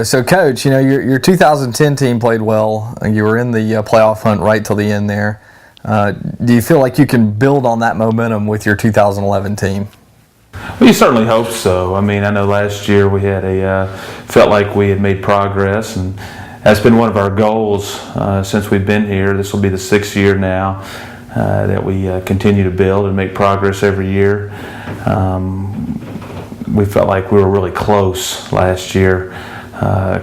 So, Coach, your 2010 team played well. You were in the playoff hunt right till the end there. Do you feel like you can build on that momentum with your 2011 team? We certainly hope so. I mean, I know last year we had felt like we had made progress, and that's been one of our goals since we've been here. This will be the 6th year now that we continue to build and make progress every year. We felt like we were really close last year.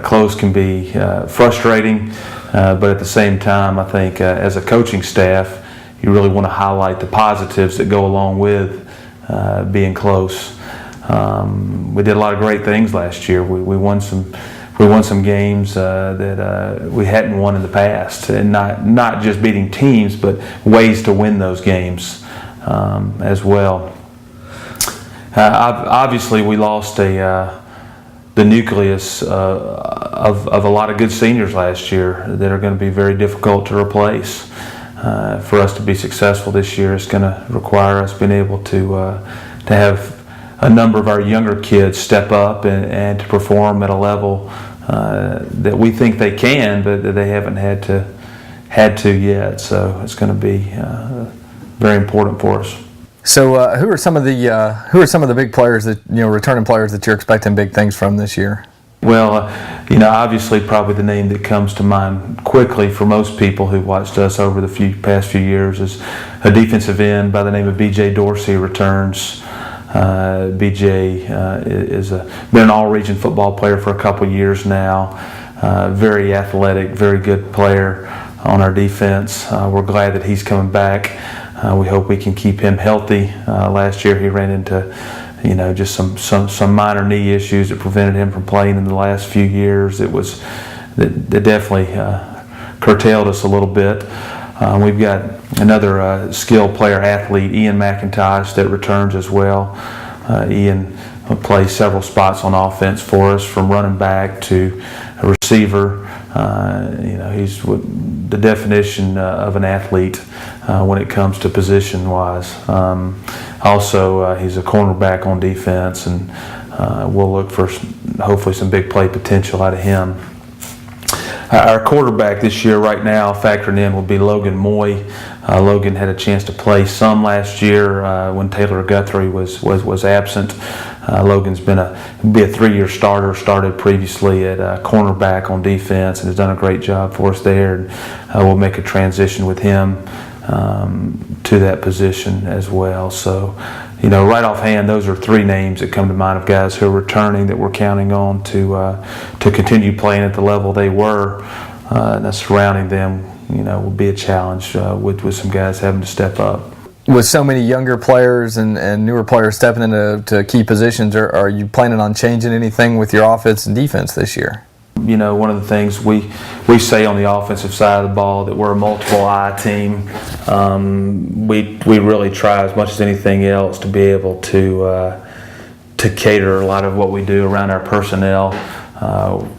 Close can be frustrating, but at the same time, I think as a coaching staff, you really want to highlight the positives that go along with being close. We did a lot of great things last year. We won some games that we hadn't won in the past, and not just beating teams, but ways to win those games as well. Obviously, we lost the nucleus of a lot of good seniors last year that are going to be very difficult to replace. For us to be successful this year, it's going to require us being able to have a number of our younger kids step up and to perform at a level that we think they can, but that they haven't had to yet. So it's going to be very important for us. So, who are some of the big players that returning players that you're expecting big things from this year? Well, obviously, probably the name that comes to mind quickly for most people who've watched us over the past few years is a defensive end by the name of B.J. Dorsey returns. B.J. is been an all-region football player for a couple years now. Very athletic, very good player on our defense. We're glad that he's coming back. We hope we can keep him healthy. Last year he ran into, just some minor knee issues that prevented him from playing in the last few years. That definitely curtailed us a little bit. We've got another skilled player athlete, Ian McIntosh, that returns as well. Ian plays several spots on offense for us, from running back to a receiver. He's the definition of an athlete when it comes to position-wise. Also, he's a cornerback on defense, and we'll look for hopefully some big play potential out of him. Our quarterback this year right now, factoring in, will be Logan Moy. Logan had a chance to play some last year when Taylor Guthrie was absent. Logan's be a 3-year starter, started previously at cornerback on defense, and has done a great job for us there. And we'll make a transition with him to that position as well. So, right offhand, those are 3 names that come to mind of guys who are returning that we're counting on to continue playing at the level they were. And surrounding them, will be a challenge with some guys having to step up. With so many younger players and newer players stepping into key positions, are you planning on changing anything with your offense and defense this year? One of the things we say on the offensive side of the ball that we're a multiple eye team. We really try as much as anything else to be able to cater a lot of what we do around our personnel.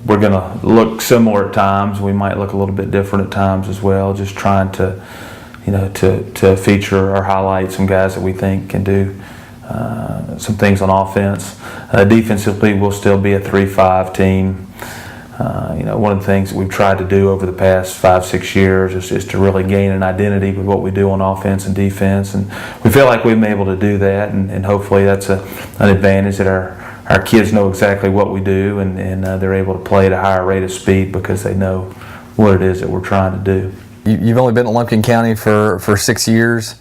We're going to look similar at times. We might look a little bit different at times as well. Just trying to feature or highlight some guys that we think can do some things on offense. Defensively, we'll still be a 3-5 team. One of the things that we've tried to do over the past 5-6 years is to really gain an identity with what we do on offense and defense, and we feel like we've been able to do that, and hopefully that's an advantage that our kids know exactly what we do, and they're able to play at a higher rate of speed because they know what it is that we're trying to do. You've only been in Lumpkin County for 6 years.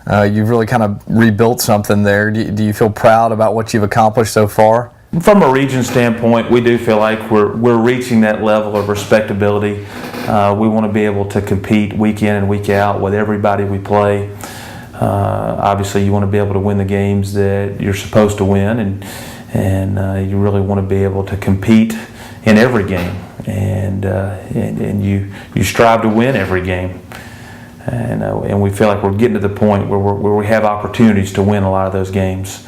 You've really kind of rebuilt something there. Do you feel proud about what you've accomplished so far? From a region standpoint, we do feel like we're reaching that level of respectability. We want to be able to compete week in and week out with everybody we play. Obviously, you want to be able to win the games that you're supposed to win, and you really want to be able to compete in every game, and you strive to win every game. And we feel like we're getting to the point where we have opportunities to win a lot of those games.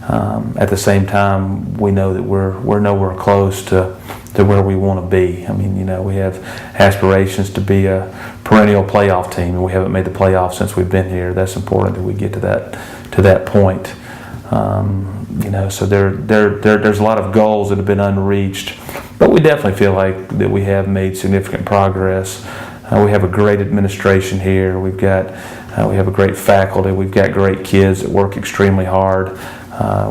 At the same time, we know that we're nowhere close to where we want to be. I mean, we have aspirations to be a perennial playoff team, and we haven't made the playoffs since we've been here. That's important that we get to that point. So there's a lot of goals that have been unreached, But we definitely feel like that we have made significant progress. We have a great administration here. We have a great faculty. We've got great kids that work extremely hard.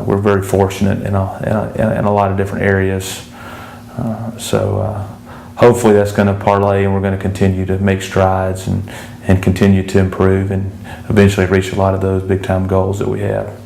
We're very fortunate in a lot of different areas. So hopefully that's going to parlay, and we're going to continue to make strides and continue to improve and eventually reach a lot of those big time goals that we have.